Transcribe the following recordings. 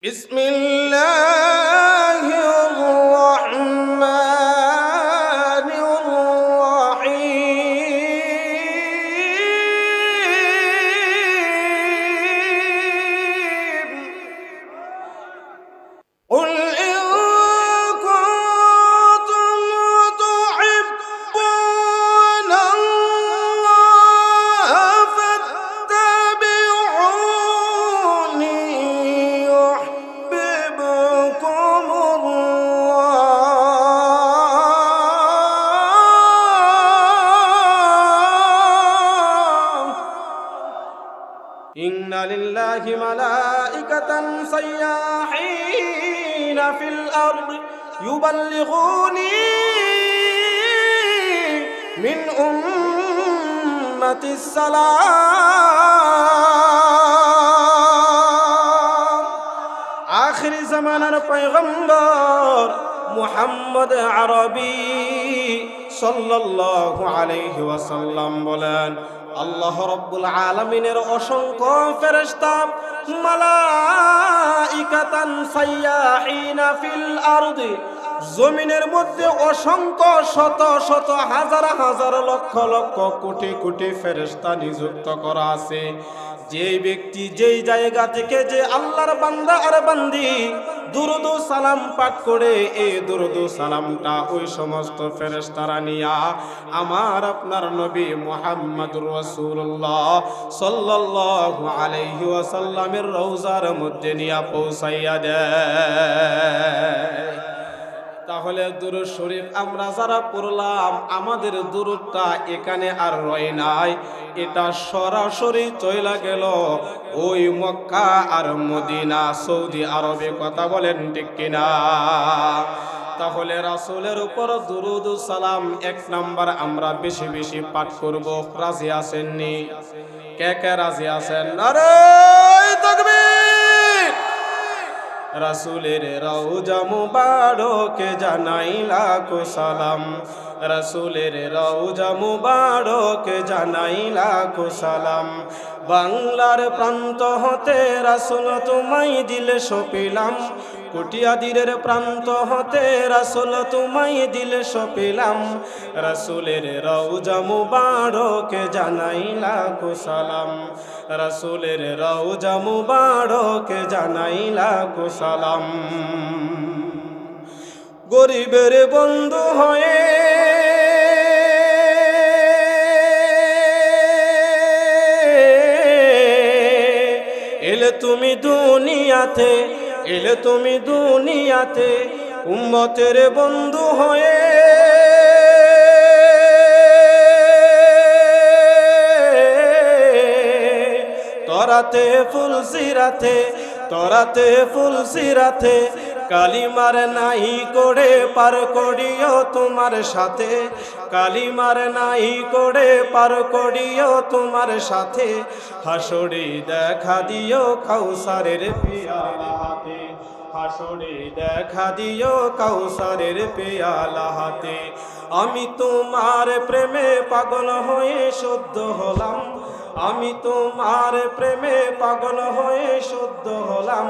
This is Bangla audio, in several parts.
بسم الله الرحمن الرحيم قل إن كنتم تحبون الله فاتبعوني يحببكم الله إن لله ملائكة سياحين في الأرض يبلغوني من أمة السلام آخر زمانর পয়গম্বর মুহাম্মদ আরবি সাল্লাল্লাহু আলাইহি ওয়াসাল্লাম বলেন, আল্লাহ রাব্বুল আলামিনের অসংখ্য ফেরেশতা মালাইকাতান সাইয়াহিনা ফিল আরদি, জমিনের মধ্যে অসংখ্য শত শত হাজার হাজার লক্ষ লক্ষ কোটি কোটি ফেরেশতা নিযুক্ত করা আছে। যেই ব্যক্তি যেই জায়গা থেকে যে আল্লাহর বান্দা আর বান্দি দুরুদ ও সালাম পাঠ করে, এই দুরুদ ও সালামটা ওই সমস্ত ফেরেশতারা নিয়া আমার আপনার নবী মুহাম্মদুর রাসূলুল্লাহ সাল্লাল্লাহু আলাইহি ওয়াসাল্লামের রওজার মধ্যে নিয়া পৌঁছাইয়া দেয়। তাহলে দুরূদ শরীফ আমরা যারা পড়লাম, আমাদের দুরূদটা এখানে আর রয় নাই, এটা সরাসরি চইলা গেল ওই মক্কা আর মদিনা, সৌদি আরবে। কথা বলেন ঠিক কিনা? তাহলে রাসূলের উপর দুরূদ ও সালাম এক নাম্বার আমরা বেশি বেশি পাঠ করব। রাজি আছেননি? কে কে রাজি আছেন? নারে তাকবীর! রাসূলের রওজা মুবারকে জানাই লাখো সালাম, রাসূলের রওজা মুবারকে জানাই লাখো সালাম। বাংলার প্রান্ত হতে রাসূল তোমায় দিলে সপিলাম, কুটিয়াদিরের প্রান্ত হতে রাসূল তোমায় দিলে সপিলাম। রাসূলের রওজা মুবারকে জানাই লাখো সালাম, রাসূলের রওজা মুবারকে জানাই লাখো সালাম। গরিবের বন্ধু হয়ে এলে তুমি দুনিয়াতে, এলে তুমি দুনিয়াতে, উম্মতের বন্ধু হয়ে তরাতে ফুল সিরাতে, তরাতে ফুল সিরাতে, কালিমার নাই করে পার করিও তোমার সাথে, কালিমার নাই করে পার করিও তোমার সাথে। হাসরে দেখা দিও কাউসারের পেয়ালা হাতে, হাসরে দেখা দিও কাউসারের পেয়ালা হাতে। আমি তোমার প্রেমে পাগল হয়ে শুদ্ধ হলাম, আমি তোমার প্রেমে পাগল হয়ে শুদ্ধ হলাম।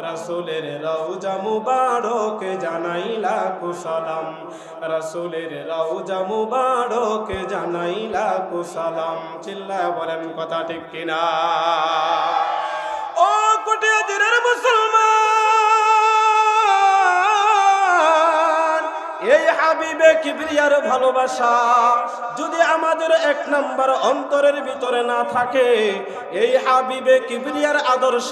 রাসূলের রওজা মুবারকে জানাই লাখো সালাম, রাসূলের রওজা মুবারকে জানাই লাখো সালাম। চিল্লায় বলেন কথা ঠিক কিনা? ও কুটিয়াদিরের মুসলমান, এই হাবিবে কিবরিয়ার ভালোবাসা যদি আমাদের এক নাম্বার অন্তরের ভিতরে না থাকে, এই হাবিবে কিবরিয়ার আদর্শ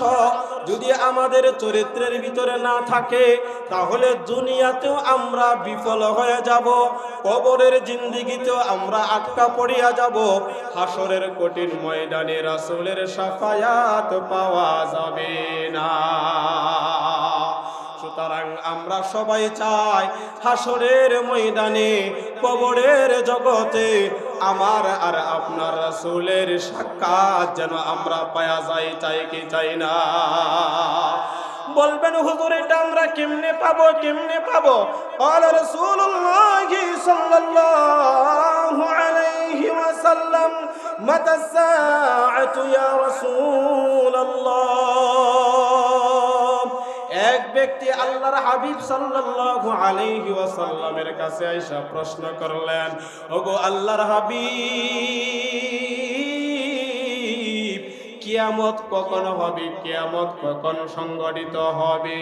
যদি আমাদের চরিত্রের ভিতরে না থাকে, তাহলে দুনিয়াতেও আমরা বিফল হয়ে যাব, কবরের জিন্দেগিতেও আমরা আটকা পড়িয়া যাব, হাসরের কঠিন ময়দানে রাসূলের শাফায়াত পাওয়া যাবে না। সুতরাং আমরা সবাই চাই হাসরের ময়দানে, কবরের জগতে আমার আর আপনার রাসূলের সাক্ষাৎ যেন আমরা পাওয়া যাই, চাই কি চাই না? বলবেন হুজুর এটা আমরা কেমনে পাবো, কেমনে পাবো? ক্বালা রাসূলুল্লাহ সাল্লাল্লাহু আলাইহি ওয়াসাল্লাম, মাতা সাআতু ইয়া রাসূলুল্লাহ, এক ব্যক্তি আল্লাহর হাবিব সাল্লাল্লাহু আলাইহি ওয়াসাল্লামের কাছে আইসা প্রশ্ন করলেন, ওগো আল্লাহর হাবিব, কিয়ামত কখন হবে? কিয়ামত কখন সংঘটিত হবে?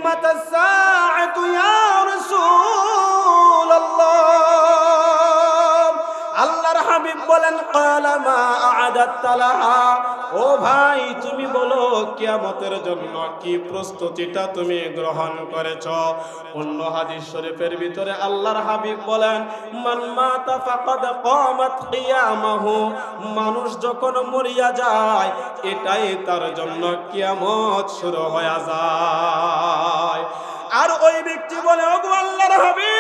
মাতা সাআতু ইয়া রাসূলুল্লাহ। আল্লাহর হাবিব বলেন, ক্বালা মা আ'আদাততা লাহা। ও ভাই, তুমি বলো কিয়ামতের জন্য কি প্রস্তুতিটা তুমি গ্রহণ করেছো? অন্য হাদিস শরীফের ভিতরে আল্লাহর হাবিব বলেন, মান মাতা ফাকাদ কামাত কিয়ামাহু। মানুষ যখন মরিয়া যায়, এটাই তার জন্য কিয়ামত শুরু হয়ে যায়। আর ওই ব্যক্তি বলে, ওগো আল্লাহর হাবিব,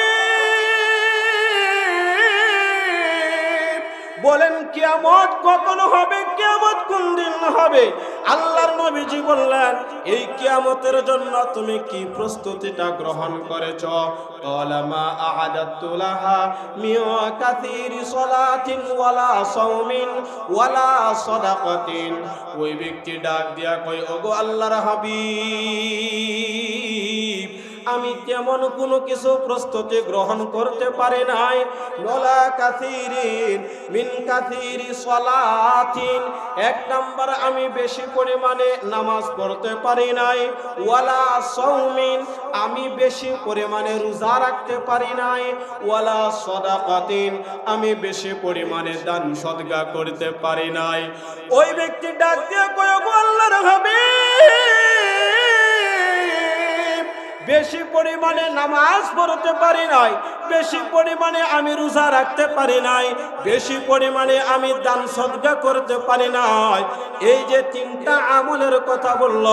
বলেন কিয়ামত কখন হবে? কিয়ামত কোন দিন হবে? আল্লাহর নবীজি বললেন, এই কিয়ামতের জন্য তুমি কি প্রস্তুতিটা গ্রহণ করেছো? ক্বালা মা আ'আদাতু লাহা মিন কাসীরি সালাতিন ওয়ালা সাওমিন ওয়ালা সাদাকাতিন। ওই ব্যক্তি ডাক দিয়া কয়, ওগো আল্লাহর হাবিব, আমি তেমন কোনো কিছু প্রস্তুতি গ্রহণ করতে পারি নাই। ওয়ালা কাসীরিন মিন কাসীরি সালাতিন, এক নাম্বার আমি বেশি পরিমাণে নামাজ পড়তে পারি নাই। ওয়ালা সাওমিন, আমি বেশি পরিমাণে রোজা রাখতে পারি নাই। ওয়ালা সাদাকাতিন, আমি বেশি পরিমাণে দান সদকা করতে পারি নাই। ওই ব্যক্তি ডাক দিয়ে কয়, ওগো আল্লাহর হাবিব, বেশি পরিমাণে নামাজ পড়তে পারি নাই, বেশি পরিমাণে আমি রোজা রাখতে পারি নাই, বেশি পরিমাণে আমি দান সদকা করতে পারি নাই। এই যে তিনটা আমলের কথা বলল,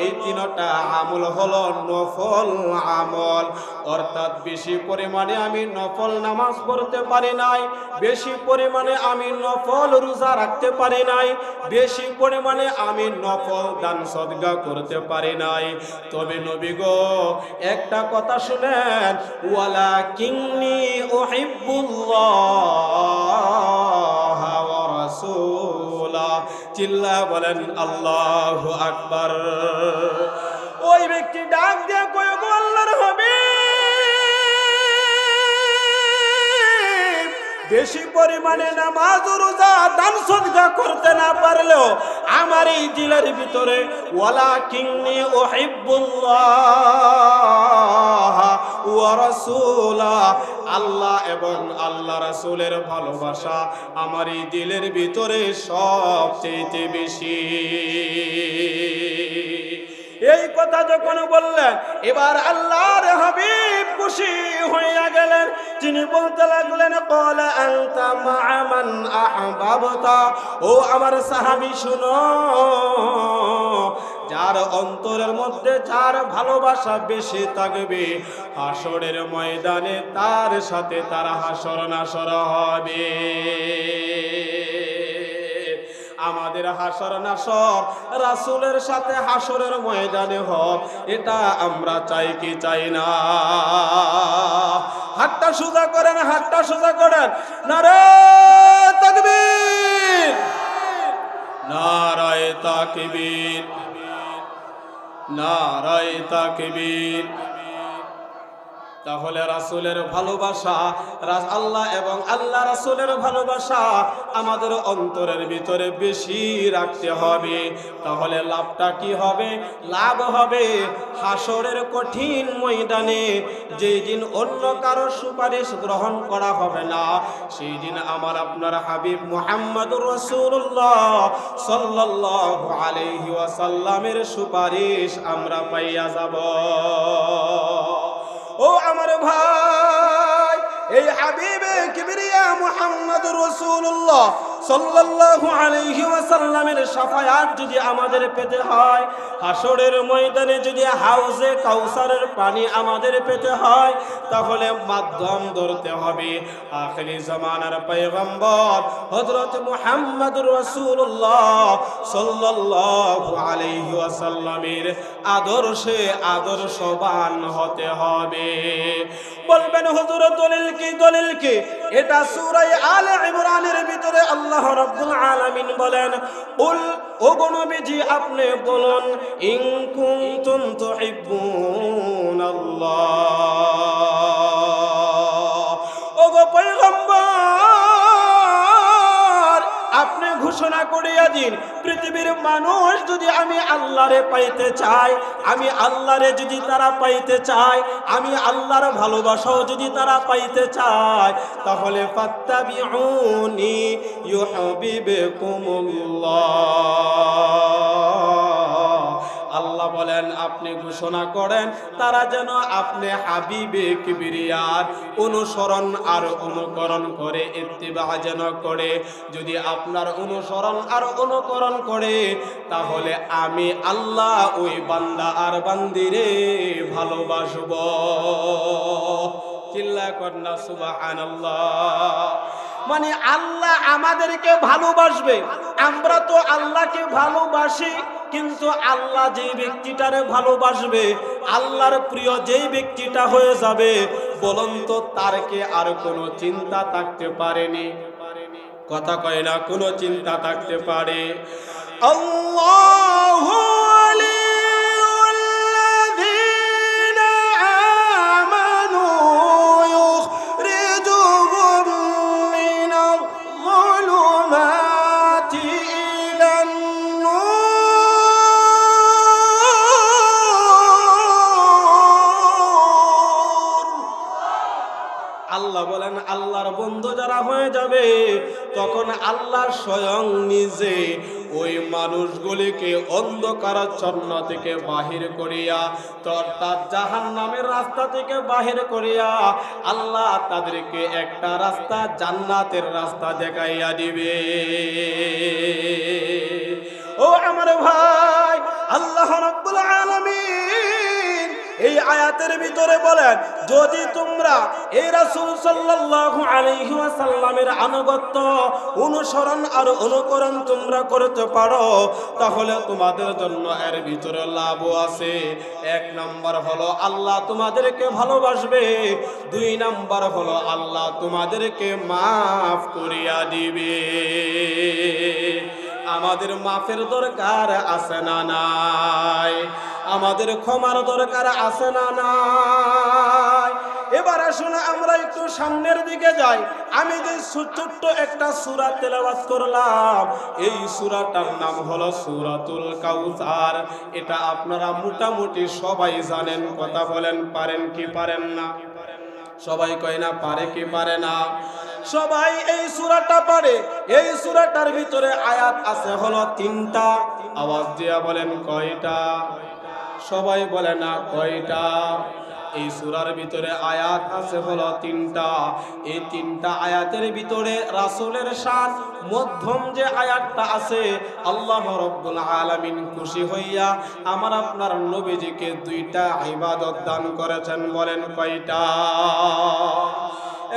এই তিনটা আমল হলো নফল আমল। অর্থাৎ বেশি পরিমাণে আমি নফল নামাজ পড়তে পারি নাই, বেশি পরিমাণে আমি নফল রোজা রাখতে পারি নাই, বেশি পরিমাণে আমি নফল দান সদকা করতে পারি নাই। তবে নবী গো, একটা কথা শুনেন, ওয়ালাকিন্নী উহিব্বুল্লাহ ওয়া রাসূলা। চিল্লা বলেন আল্লাহু আকবার। ওই ব্যক্তি ডাক দিয়ে কয়, গো আল্লাহর হাবিব, বেশি পরিমাণে নামাজ রোজা দান সদকা করতে না পারলেও আমার এই দিলের ভিতরে ওয়ালাকিন্নী উহিব্বুল্লাহ ওয়া রাসূলা, আল্লাহ এবং আল্লাহ রাসূলের ভালোবাসা আমার এই দিলের ভিতরে সবচেয়ে বেশি। এই কথা যখন বললেন, এবার আল্লাহর হাবিব খুশি হইয়া গেলেন। তিনি বলতে লাগলেন, ক্বালা আনতা মা'a মান আহবাবতা। ও আমার সাহাবী, শুনো, যার অন্তরের মধ্যে যার ভালোবাসা বেশি থাকবে, হাসরের ময়দানে তার সাথে তার হাসর নাসর হবে। আমাদের হাসর নাসর রাসূলের সাথে হাসরের ময়দানে হোক, এটা আমরা চাই কি চাই না? হাতটা সোজা করেন, হাতটা সোজা করেন। নারে তাকবীর, নারায়ে তাকবীর, নারায়ে তাকবীর। তাহলে রাসূলের ভালোবাসা, আল্লাহ এবং আল্লাহ রাসূলের ভালোবাসা আমাদের অন্তরের ভিতরে বেশি রাখতে হবে। তাহলে লাভটা কি হবে? লাভ হবে হাসরের কঠিন ময়দানে, যেই দিন অন্য কারো সুপারিশ গ্রহণ করা হবে না, সেই দিন আমার আপনার হাবিব মুহাম্মদুর রাসূলুল্লাহ সাল্লাল্লাহু আলাইহি ওয়াসাল্লামের সুপারিশ আমরা পাইয়া যাব। ও আমার ভাই, এই হাবিবে কিবরিয়া মুহাম্মদুর রাসূলুল্লাহ সাল্লাল্লাহু আলাইহি ওয়াসাল্লামের শাফায়াত যদি আমাদের পেতে হয়, হাসরের ময়দানে যদি হাউজে কাউসারের পানি আমাদের পেতে হয়, তাহলে মাধ্যম ধরতে হবে আখিরি জামানার পয়গম্বর হযরত মুহাম্মদুর রাসূলুল্লাহ সাল্লাল্লাহু আলাইহি ওয়াসাল্লামের আদর্শে আদর্শবান হতে হবে। বলবেন হুজুর দলিল কি? দলিল কি? এটা সূরা আলে ইমরানের ভিতরে আল্লাহ রাব্বুল আলামিন বলেন, কুল ওগো নবীজি আপনি বলুন, ইন কুনতুম তুহিব্বুনাল্লাহ, ওগো পয়গম্বর আপনি ঘোষণা করিয়া দিন, পৃথিবীর মানুষ যদি আমি আল্লাহরে পাইতে চাই, আমি আল্লাহরে যদি তারা পাইতে চায়, আমি আল্লাহর ভালোবাসাও যদি তারা পাইতে চায়, তাহলে ফাত্তাবিউনি ইউহিব্বুকুমুল্লাহ। আল্লাহ বলেন আপনি ঘোষণা করেন তারা যেন আপনি হাবিবে কিবরিয়ার অনুসরণ আর অনুকরণ করে, ইত্তিবা যেন করে। যদি আপনার অনুসরণ আর অনুকরণ করে, তাহলে আমি আল্লাহ ওই বান্দা আর বান্দিরে ভালোবাসব। চিল্লা কন্না সুবহানাল্লাহ। মানে আল্লাহ আমাদেরকে ভালোবাসবে। আমরা তো আল্লাহকে ভালোবাসি, কিন্তু আল্লাহ যেই ব্যক্তিটারে ভালোবাসবে, আল্লাহর প্রিয় যেই ব্যক্তিটা হয়ে যাবে, বলুন তো তার কি আর কোনো চিন্তা থাকতে পারেনি? কথা কয় না, কোনো চিন্তা থাকতে পারে? আল্লাহু আল্লাহ বলেন আল্লাহর বন্ধু যারা হয়ে যাবে, তখন আল্লাহ স্বয়ং নিজে ওই মানুষগুলিকে অন্ধকারাচ্ছন্ন থেকে বাহির করিয়া, অর্থাৎ জাহান্নামের রাস্তা থেকে বাহির করিয়া আল্লাহ তাদেরকে একটা রাস্তা, জান্নাতের রাস্তা দেখাইয়া দিবে। ও আমার ভাই, আল্লাহ রাব্বুল আলামিন এই আয়াতের ভিতরে বলেন, যদি তোমরা এই রাসূল সাল্লাল্লাহু আলাইহি ওয়াসাল্লামের আনুগত্য, অনুসরণ আর অনুকরণ তোমরা করতে পারো, তাহলে তোমাদের জন্য এর ভিতরে লাভও আছে। এক নাম্বার হলো আল্লাহ তোমাদেরকে ভালোবাসবে, দুই নাম্বার হলো আল্লাহ তোমাদেরকে মাফ করিয়া দিবে। আমাদের মাফের দরকার আছে না নাই? আমাদের ক্ষমার দরকার আছে না নাই? এবার আসুন আমরা একটু সামনের দিকে যাই। আমি যে ছোট্ট একটা সূরা তেলাওয়াত করলাম, এই সূরাটার নাম হলো সূরাতুল কাউসার। এটা আপনারা মোটামুটি সবাই জানেন। কথা বলেন, পারেন কি পারেন না? সবাই কয় না পারে কি পারে না? সবাই এই সূরাটা পারে। এই সূরাটার ভিতরে আয়াত আছে হলো 3টা। আওয়াজ দিয়া বলেন কয়টা? সবাই বলে না কয়টা? এই সূরার ভিতরে আয়াত আছে হলো 3টা। এই 3টা আয়াতের ভিতরে রাসূলের শান মধ্যম যে আয়াতটা আছে, আল্লাহ রাব্বুল আলামিন খুশি হইয়া আমার আপনার নবীজিকে 2টা ইবাদত দান করেছেন। বলেন কয়টা?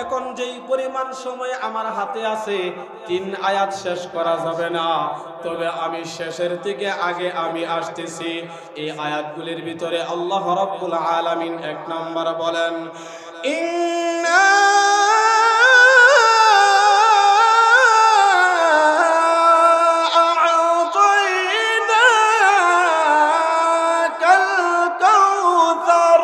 এখন যেই পরিমাণ সময় আমার হাতে আছে, 3 আয়াত শেষ করা যাবে না। তবে আমি শেষের থেকে আগে আমি আসতেছি। এই আয়াতগুলির ভিতরে আল্লাহ রাব্বুল আলামিন 1 নাম্বার বলেন, ইন্না আ'তাইনাকাল কাউসার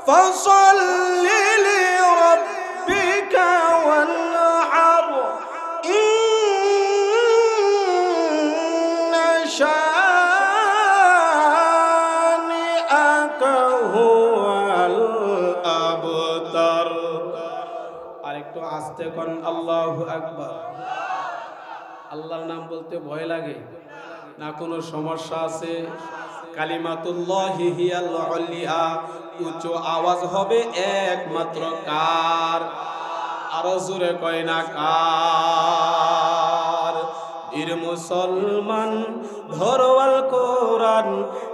ফাসাল্লি লিরাব্বিকা ওয়ানহার ইন্না শানিআকা হুয়াল আবতার। আরেকটু আস্তে কোন আল্লাহু আকবার। আল্লাহর নাম বলতে ভয় লাগে না? কোনো সমস্যা আছে? কালিমাতুল্লাহি হিয়াল উলিয়া, উচ্চ আওয়াজ হবে একমাত্র কার? আরো জোরে কয় না কার? বীর মুসলমান ধরওয়াল কোরআন,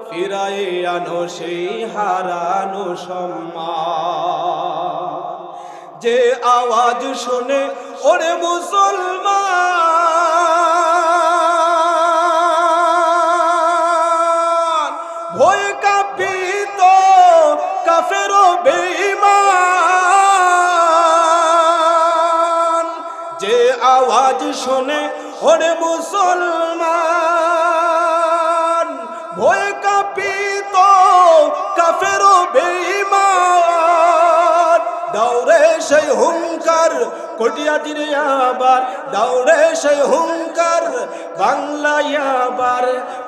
ফিরায়ে আনো সেই হারানো সম্মান। যে আওয়াজ শুনে ওরে মুসলমান ভয় কাঁপিত কাফের বেঈমান। যে আওয়াজ শুনে ওরে মুসলমান সেই হুঙ্কার, কটিয়াদিরে আবার দাউরে সেই হুঙ্কার, বাংলায় আবার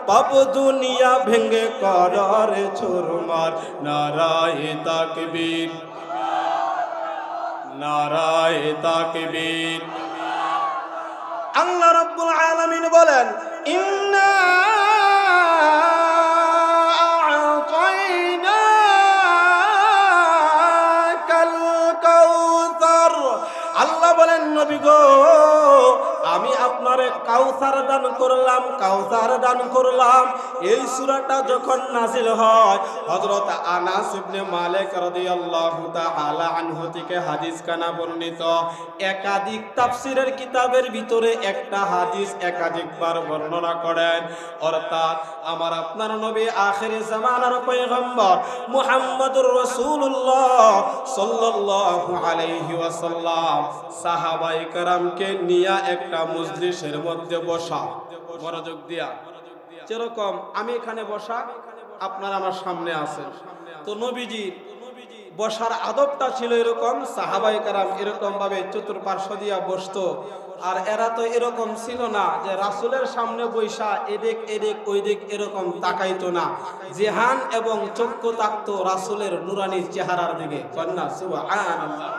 পাপ দুনিয়া ভেঙ্গে কররে চুরমার। নারায়ে তাকবীর, নারায়ে তাকবীর। আল্লাহ রাব্বুল আলামিন বলেন, ইন্না আ'তাইনাকাল কাউসার। আল্লাহ বলেন, নবী গো, আমি আপনারে কাউসার দান করলাম, কাউসার দান করলাম। এই সূরাটা যখন নাজিল হয়, হযরত আনাস ইবনে মালিক রাদিয়াল্লাহু তাআলা আনহু থেকে হাদিস কানা বর্ণিত। একাধিক তাফসীরের কিতাবের ভিতরে একটা হাদিস একাধিকবার বর্ণনা করেন। অর্থাৎ আমার আপনার নবী আখিরি জামানার পয়গম্বর মুহাম্মদুর রাসূলুল্লাহ সাল্লাল্লাহু আলাইহি ওয়াসাল্লাম সাহাবায়ে কেরামকে নিয়ে একটা মজলিসের মধ্যে বসা, মনোযোগ দিয়া, যেরকম আমি এখানে বসা, আপনারা আমার সামনে আছেন। তো নবীজি বসার আদবটা ছিল এরকম, সাহাবায়ে কেরাম এরকম ভাবে চতুর্পার্শ্ব দিয়া বসতো। আর এরা তো এরকম ছিল না যে রাসূলের সামনে বৈশা এদিক এদিক ওই দিক এরকম তাকাইতো না, জেহান এবং চক্ষু তাকতো রাসূলের নুরানি চেহারার দিকে। কন্যা সুবহানাল্লাহ।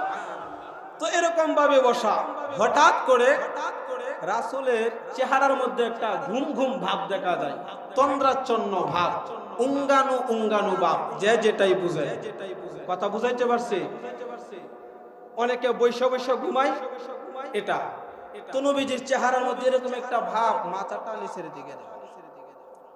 তো এরকম ভাবে বসা, হঠাৎ করে রাসূলের চেহারার মধ্যে একটা ঘুম ঘুম ভাব দেখা যায়, তন্দ্রাচ্ছন্ন ভাব, উঙ্গানু উঙ্গানু ভাব, যে যেটাই বুঝে। কথা বুঝাইতে পারছি? অনেকে বৈশ বৈশ ঘুমায়, এটা তো নবীজির চেহারার মধ্যে এরকম একটা ভাব, মাথাটা নিচের দিকে দেওয়া।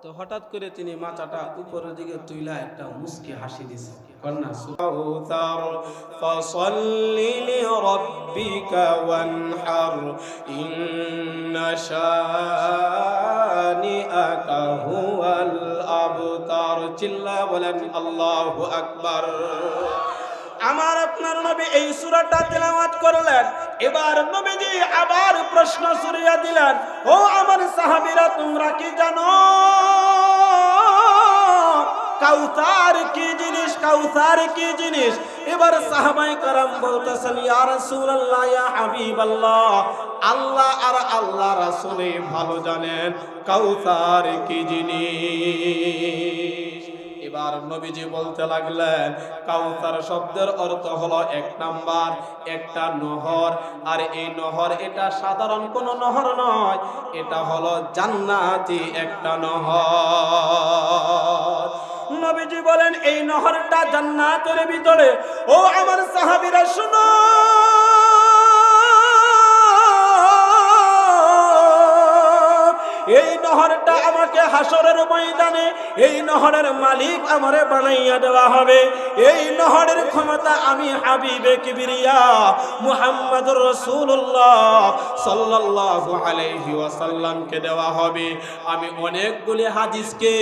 তো হঠাৎ করে তিনি মাথাটা উপরের দিকে তুইলা একটা মুস্কি হাসি দিয়েছেন। কন্যা সুবহানাল্লাহ। ফাসাল্লি লিরাব্বিকা ওয়ানহার ইন্না শানিআকা হুয়াল আবতার। চিল্লা বলেন আল্লাহু আকবার। আমার আপনার নবী এই সূরাটা তেলাওয়াত করলেন। এবার নবীজি আবার প্রশ্ন ছুড়িয়া দিলেন, ও আমার সাহাবীরা, তোমরা কি জানো কাউসার কি জিনিস? কাউসার কি জিনিস? এবার সাহাবায়ে কেরাম বলতেছেন, ইয়া রাসূলুল্লাহ, ইয়া হাবিবাল্লাহ, আল্লাহ আর আল্লাহ রাসূলই ভালো জানেন কাউসার কি জিনিস। এবার নবীজি বলতে লাগলেন, কাউসার শব্দের অর্থ হলো এক নাম্বার একটা নহর। আর এই নহর এটা সাধারণ কোনো নহর নয়, এটা হলো জান্নাতি একটা নহর। নবীজি বলেন, এই নহরটা জান্নাতের ভিতরে। ও আমার সাহাবীরা শুনো, এই নহরটা আমাকে হাসরের ময়দানে এই নহরের মালিক আমারে বানাইয়া দেওয়া হবে। এই নহরের ক্ষমতা আমি হাবিবে কিবরিয়া মুহাম্মদুর রাসূলুল্লাহ সাল্লাল্লাহু আলাইহি ওয়াসাল্লামকে দেওয়া হবে। আমি অনেকগুলি হাদিসকে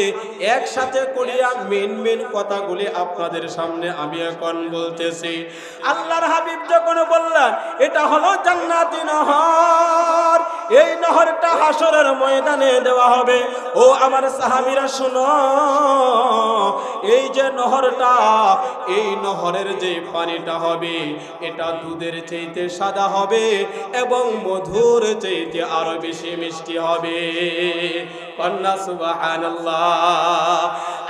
একসাথে করিয়া মেন মেন কথাগুলি আপনাদের সামনে আমি এখন বলতেছি। আল্লাহর হাবিব যখন বললেন এটা হলো জান্নাতি নহর, এই নহরটা হাসরের ময়দানে দেওয়া হবে। ও আমার সাহাবীরা শুনো, এই যে নহরটা, এই নহরের যে পানিটা হবে এটা দুধের চাইতে সাদা হবে এবং মধুর চাইতে আরো বেশি মিষ্টি হবে। কন্যা সুবহানাল্লাহ।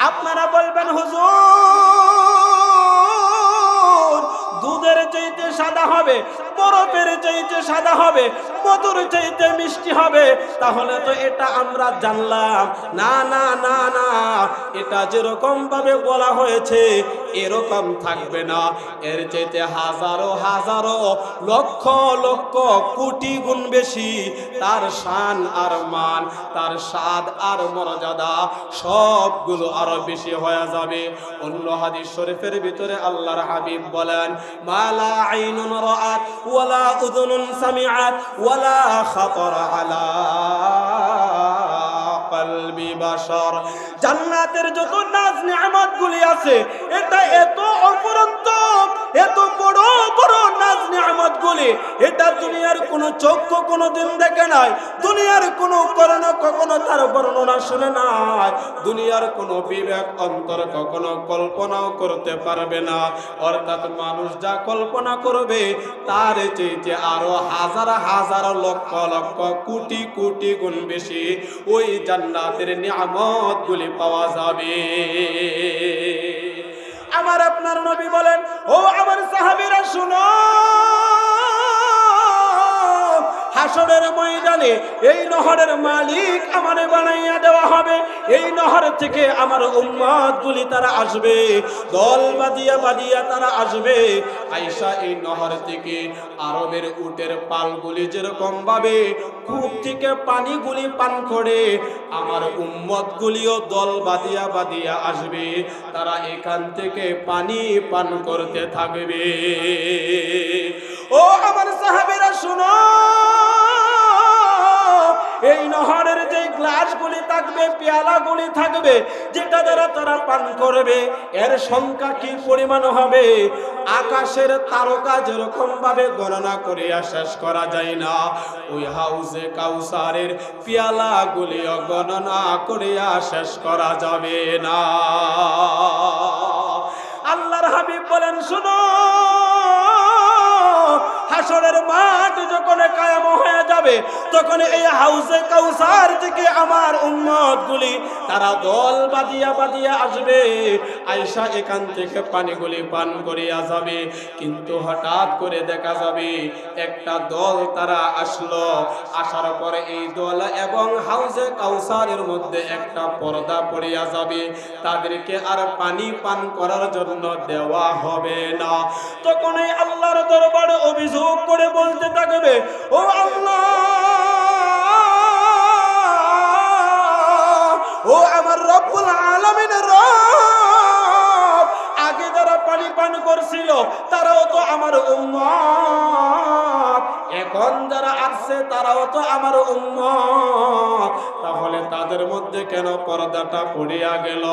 আপনারা বলবেন, হুজুর দুধের চাইতে সাদা হবে, বরফের চাইতে সাদা হবে, মধুর চাইতে মিষ্টি হবে, তাহলে তো এটা আমরা জানলাম। না না না না, এটা যেরকম ভাবে বলা হয়েছে এরকম থাকবে না, এর চাইতে হাজারো হাজারো লক্ষ লক্ষ কোটি গুণ বেশি তার শান আর মান, তার স্বাদ আর মর্যাদা সবগুলো আরো বেশি হয়ে যাবে। অন্য হাদিস শরীফের ভিতরে আল্লাহর হাবিব বলেন, মালা আইনুন রাআত ওয়ালা উযুনুন সামিআত ওয়ালা খাতারা আলা কলবি বাশার। জান্নাতের যত নাজ নিয়ামত গুলি আছে এটা এত অপরন্ত, এত বড় বড় নাজ নিয়ামত গুলি, এটা দুনিয়ার কোনো চক্ষু কোনোদিন দেখে নাই, দুনিয়ার কোনো কর্ণ কখনো তার বর্ণনা শুনে নাই, দুনিয়ার কোনো বিবেক অন্তর কখনো কল্পনাও করতে পারবে না। অর্থাৎ মানুষ যা কল্পনা করবে তার চেয়ে আরো হাজার হাজার লক্ষ লক্ষ কোটি কোটি গুণ বেশি ওই জান্নাতের নিয়ামত গুলি পাওয়া যাবে। আমার আপনার নবী বলেন, ও আমার সাহাবীরা শুনো, হাসরের ময়দানে এই নহরের মালিক আমারে বানাইয়া দেওয়া হবে। এই নহর থেকে আমার উম্মত গুলি তারা আসবে, দল বাঁধিয়া বাঁধিয়া তারা আসবে। আয়েশা এই নহর থেকে আরবের উটের পালগুলি যেরকম ভাবে কূপ থেকে পানিগুলি পান করে, আমার উম্মত গুলিও দল বাঁধিয়া বাঁধিয়া আসবে, তারা এখান থেকে পানি পান করতে থাকবে। ও আমার সাহাবীরা শুনো, এই নহরের যে গ্লাসগুলি থাকবে, পেয়ালাগুলি থাকবে, যেটা দ্বারা তারা পান করবে, এর সংখ্যা কি পরিমাণ হবে আকাশের তারকা যেরকম ভাবে গণনা করিয়া শেষ করা যায় না, ওই হাউজে কাউসারের পেয়ালাগুলিও গণনা করিয়া শেষ করা যাবে না। আল্লাহর হাবিব বলেন, শুনো, হাসরের মাঠ যখন কায়েম হয়ে যাবে, তখন এই হাউজে কাউসার থেকে আমার উম্মত গুলি তারা দল বাঁধিয়া বাঁধিয়া আসবে। আয়েশা এখান থেকে পানিগুলি পান করিয়া যাবে, কিন্তু হঠাৎ করে দেখা যাবে একটা দল তারা আসলো, আসার পরে এই দল এবং হাউজে কাউসারের মধ্যে একটা পর্দা পড়িয়া যাবে, তাদেরকে আর পানি পান করার জন্য দেওয়া হবে না। তখন এই আল্লাহর দরবারে অভিযোগ করে বলতে থাকবে, ও আল্লাহ, ও আমার রব্বুল আলামিনের রব, আগে যারা পানি পান করছিল তারাও তো আমার উম্মত, এখন যারা আসছে তারাও তো আমার উম্মত, তাহলে তাদের মধ্যে কেন পর্দাটা পড়িয়া গেল?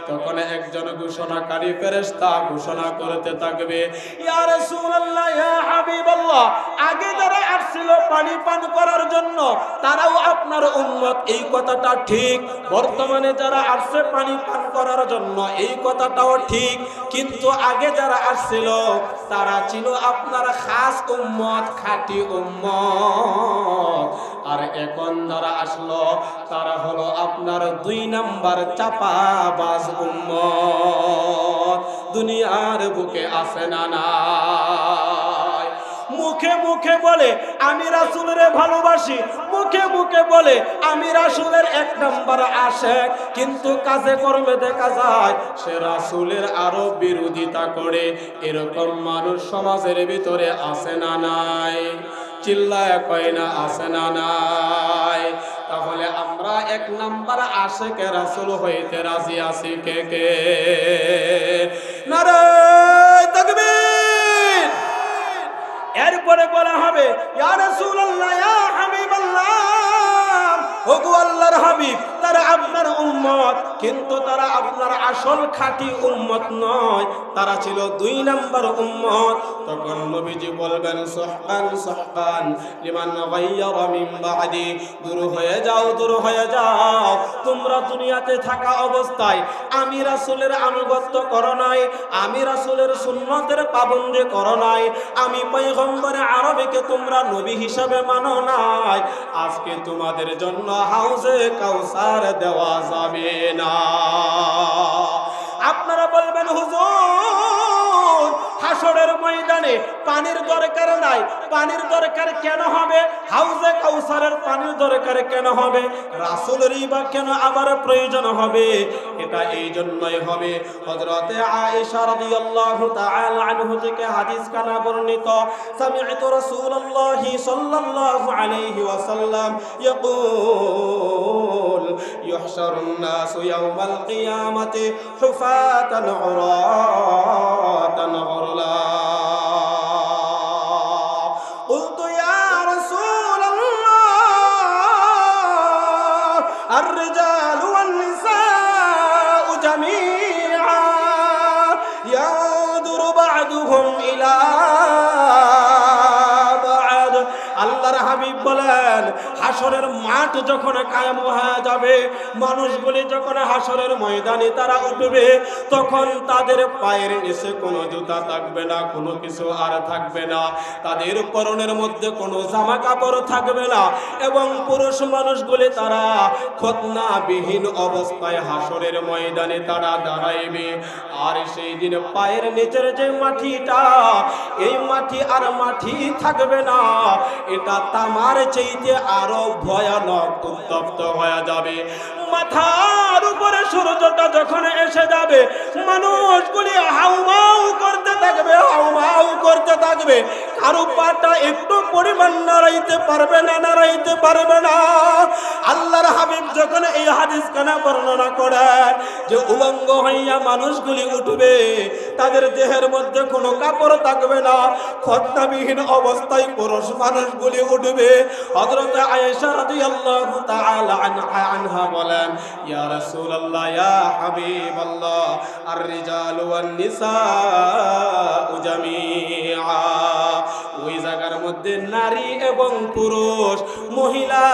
তখন একজন ঘোষণাকারী ফেরেশতা ঘোষণা করতে থাকবে, ইয়া রাসূলুল্লাহ, ইয়া হাবিবাল্লাহ, আগে যারা আসছিল পানি পান করার জন্য তারাও আপনার উম্মত, এই কথাটা ঠিক। বর্তমানে যারা আসছে পানি পান করার জন্য এই কথাটাও ঠিক, কিন্তু আগে যারা আসছিল তারা ছিল আপনার খাস উম্মত, খাঁটি উম্মত, আর এখন যারা আসলো তারা হলো আপনার 2 নাম্বার চাপাবাজ উম্মত। দুনিয়ার বুকে আছে না নাই? মুখে মুখে বলে আমি রাসূলের ভালোবাসি, মুখে মুখে বলে আমি রাসূলের 1 নাম্বার আশিক, কিন্তু কাজে কর্মে দেখা যায় সে রাসূলের আরো বিরোধিতা করে। এরকম মানুষ সমাজের ভিতরে আছে না নাই? চিল্লায় কয় না আছে না নাই? তাহলে আমরা 1 নাম্বার আশিক রাসূল হইতে রাজি আছি কে কে? নারে তাকবীর! এরপরে বলা হবে, ইয়া রাসূলুল্লাহ, ইয়া হাবিবাল্লাহ, ওগো আল্লাহর হাবিব, তারা আপনার উম্মত, কিন্তু তারা আপনার আসল খাঁটি উম্মত নয়, তারা ছিল 2 নাম্বার উম্মত। তখন নবীজি বলবেন, সুহকান সুহকান লিমান গায়্যারা মিন বাদি, দূর হয়ে যাও, দূর হয়ে যাও, তোমরা দুনিয়াতে থাকা অবস্থায় আমি রাসূলের আনুগত্য করো নাই, আমি রাসূলের সুন্নতের পাবন্দি করো নাই, আমি পয়গম্বরে আরবীকে তোমরা নবী হিসাবে মানো নাই, আজকে তোমাদের জন্য হাউজে কাউসার দেওয়া যাবে না। আপনারা বলবেন, হুজুর, হাসরের ময়দানে পানির দরকার নাই, পানির দরকার কেন হবে? হাউজে কাউসারের পানির দরকার কেন হবে? রাসূলেরই বা কেন আবার প্রয়োজন হবে? এটা এই জন্যই হবে, হযরতে আয়েশা রাদিয়াল্লাহু তাআলা আনহা থেকে হাদিস কানা বর্ণিত, সামি'তু রাসূলুল্লাহি সাল্লাল্লাহু আলাইহি ওয়াসাল্লাম ইয়াকুল, ইউহশারুন নাসু ইয়াওমাল কিয়ামাতি হুফাতান উরাতান গুরলা। قلت يا رسول الله الرجال والنساء جميعا ينظر بعضهم إلى হাসরের মাঠ যখন কায়েম হয়ে যাবে, মানুষগুলি যখন হাসরের ময়দানে তারা উঠবে, তখন তাদের পায়ের নিচে কোনো জুতা থাকবে না, কোনো কিছু আর থাকবে না, তাদের পরনের মধ্যে কোনো জামা কাপড় থাকবে না, এবং পুরুষ মানুষগুলি তারা খতনাবিহীন অবস্থায় হাসরের ময়দানে তারা দাঁড়াইবে। আর সেই দিন পায়ের নিচের যে মাটিটা, এই মাটি আর মাটি থাকবে না, এটা তামার চাইতে আরো ভয়ানক উত্তপ্ত হয়ে যাবে। মাথার উপরে সূর্যটা যখন এসে যাবে, মানুষগুলি হাউমাউ করতে থাকবে, হাউমাউ করতে থাকবে, কারো পাটা একটু পরিমাণ নাড়াইতে পারবে না, নাড়াইতে পারবে না। আল্লাহর হাবিব যখন এই হাদিস খানা বর্ণনা করেন যে উলঙ্গ হইয়া মানুষগুলি উঠবে, তাদের দেহের মধ্যে কোনো কাপড় থাকবে না, খতনাবিহীন অবস্থায় পুরুষ মানুষগুলি উঠবে। হযরত আয়েশা রাদিয়াল্লাহু তাআলা আনহা বলেন, ইয়া রাসূলুল্লাহ, ইয়া হাবিবাল্লাহ, আর রিজালু ওয়ান নিসাউ জামিআ, ওই জায়গার মধ্যে নারী এবং পুরুষ, মহিলা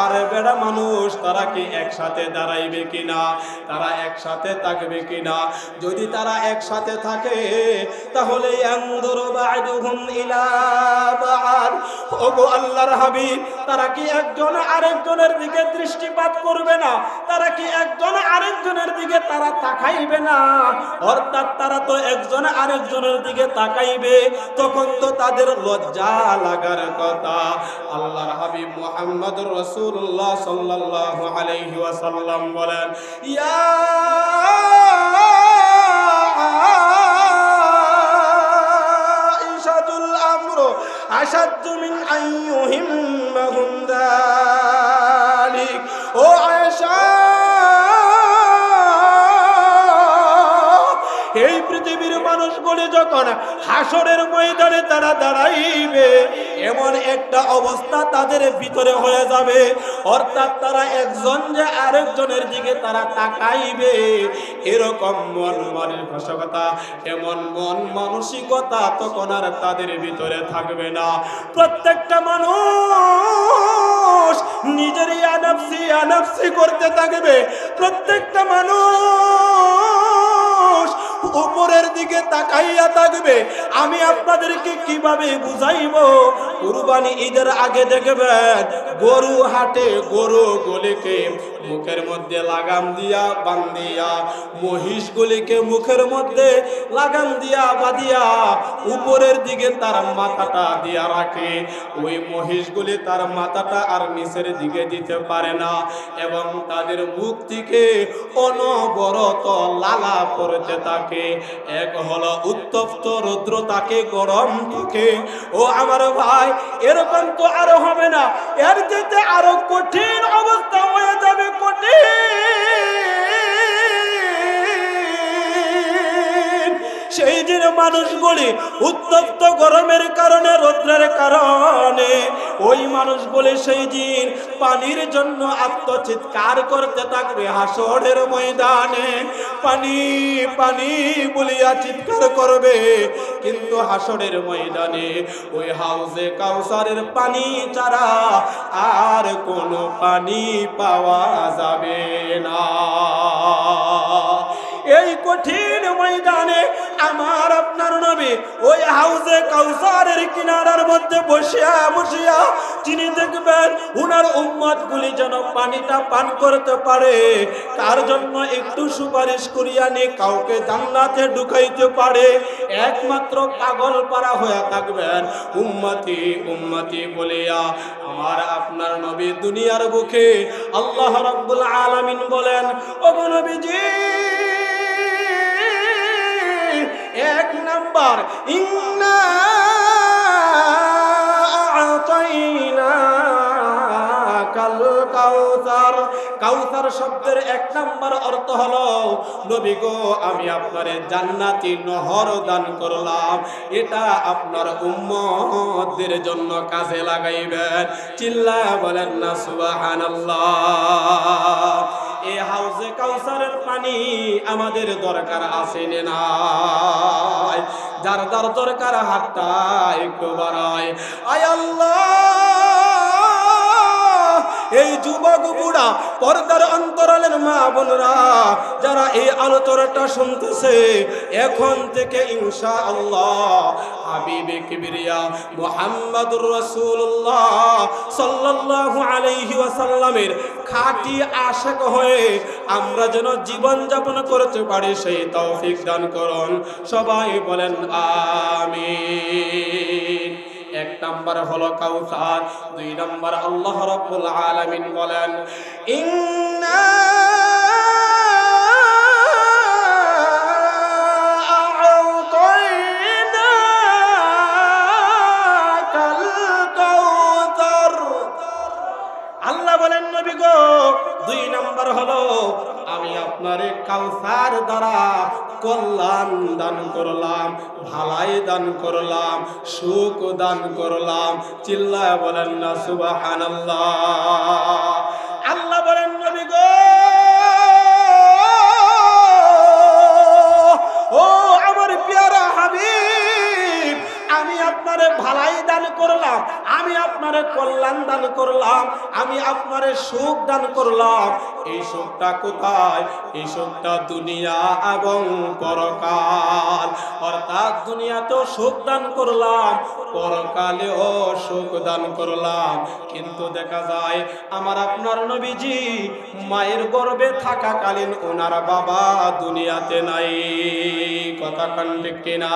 আর বেড়া মানুষ তারা কি একসাথে দাঁড়াইবে কিনা, তারা একসাথে থাকবে কিনা? যদি তারা একসাথে থাকে তাহলে ইয়ানদুরু বা'দুহুম ইলা বা'দ, ওগো আল্লাহর হাবিব, তারা কি একজন আরেকজনের দিকে দৃষ্টিপাত করবে না? তারা কি একজন আরেকজনের দিকে তারা তাকাইবে না? অর্থাৎ তারা তো একজন আরেকজনের দিকে তাকাইবে, তখন তো তাদের লজ্জা লাগার কথা। আল্লাহর হাবিব মুহাম্মদুর রাসূলুল্লাহ সাল্লাল্লাহু আলাইহি ওয়াসাল্লাম বলেন, ইয়া আয়েশাতুল আমরু আশাদ্দু মিন আন ইউহিম্মাহুম যালিক, ও আয়েশা, এই পৃথিবীর মানুষগুলি যখন হাসরের ময়দানে তারা দাঁড়াইবে, এমন একটা অবস্থা তাদের ভিতরে হয়ে যাবে, অর্থাৎ তারা একজন যে আরেকজনের দিকে তারা তাকাইবে, এরকম মন মানসিকতা, এমন মন মানসিকতা তখন আর তাদের ভিতরে থাকবে না। প্রত্যেকটা মানুষ নিজের আনাফসি আনাফসি করতে থাকবে, প্রত্যেকটা মানুষ উপরের দিকে তাকাইয়া থাকবে। আমি আপনাদেরকে কিভাবে বুঝাইবো? কুরবানি ঈদের আগে দেখবেন গরু হাটে, গরুগুলিকে মুখের মধ্যে লাগাম দিয়া বান্ধিয়া, মহিষগুলিকে মুখের মধ্যে লাগাম দিয়া বাঁধিয়া উপরের দিকে তার মাথাটা দিয়া রাখে। ওই মহিষগুলি তার মাথাটা আর নিচের দিকে দিতে পারে না, এবং তাদের মুখ থেকে অনবরত লালা পড়তে থাকে। এক হলো উত্তপ্ত রৌদ্র তাকে, গরম থাকে। ও আমার ভাই, এরকম তো আরো হবে না, এর যেতে আরো কঠিন অবস্থা হয়ে যাবে, কঠিন। সেই দিন মানুষগুলি উত্তপ্ত গরমের কারণে, রৌদ্রের কারণে, ওই মানুষগুলি সেই দিন পানির জন্য আত্মচিৎকার করতে থাকবে হাসরের ময়দানে। পানি পানি বলিয়া চিৎকার করবে, কিন্তু হাসরের ময়দানে ওই হাউজে কাউসারের পানি ছাড়া আর কোনো পানি পাওয়া যাবে না। এই কঠিন ময়দানে আমার আপনার নবী ওই হাউজে কাউসারের কিনারার মধ্যে বসিয়া বসিয়া তিনি দেখবেন উনার উম্মতগুলি যেন পানিটা পান করতে পারে, তার জন্য একটু সুপারিশ করিয়া নে কাউকে জান্নাতে ঢুকাইতে পারে। একমাত্র পাগল পারা হয়ে থাকবেন, উম্মতি উম্মতি বলিয়া। আমার আপনার নবী দুনিয়ার বুকে আল্লাহ রাব্বুল আলামিন বলেন, ওগো নবীজি, এক নাম্বার, ইন্না আ'তাইনাকাল কাউসার। কাউসার শব্দের এক নাম্বার অর্থ হলো, নবী গো, আমি আপনারে জান্নাতি নহর দান করলাম, এটা আপনার উম্মতদের জন্য কাজে লাগাইবেন। চিল্লায়া বলেন না সুবহানাল্লাহ। এই হাউজে কাউসারের পানি আমাদের দরকার আছে না? যার যার দরকার হাতটা একটু বাড়ায়। আয় আল্লাহ, এই যুবক বুড়া পর্দার অন্তরালের মা বোনরা যারা এই আলোচনাটা শুনতেছে, এখন থেকে ইনশাআল্লাহ হাবিবে কিবরিয়া মুহাম্মদুর রাসূলুল্লাহ সাল্লাল্লাহু আলাইহি ওয়াসাল্লামের খাঁটি আশিক হয়ে আমরা যেন জীবন যাপন করতে পারি সেই তৌফিক দান করুন। সবাই বলেন আমিন। এক নাম্বার হলো কাউসার, দুই নাম্বার আল্লাহ রাব্বুল আলামিন বলেন ইন্না আ'তাইনাকাল কাউসার। আল্লাহ বলেন নবী গো, দুই নাম্বার হলো আমি আপনারে কাউসার দ্বারা কল্যাণ দান করলাম, ভালাই দান করলাম, সুখ দান করলাম। চিল্লায় বলেন না সুবহানাল্লাহ। আল্লাহ বলেন নবী গো, ও আমার প্যারা হাবিব, আমি আপনারে ভালাই দান করলাম, আমি আপনারে কল্যাণ দান করলাম, আমি আপনারে সুখ দান করলাম। এই সুখটা কোথায়? এই সুখটা দুনিয়া এবং পরকাল। অর্থাৎ দুনিয়াতেও সুখ দান করলাম, পরকালেও সুখ দান করলাম। কিন্তু দেখা যায় আমার আপনার নবীজি মায়ের গর্ভে থাকাকালীন ওনার বাবা দুনিয়াতে নাই। কথা কান ঠিক কিনা?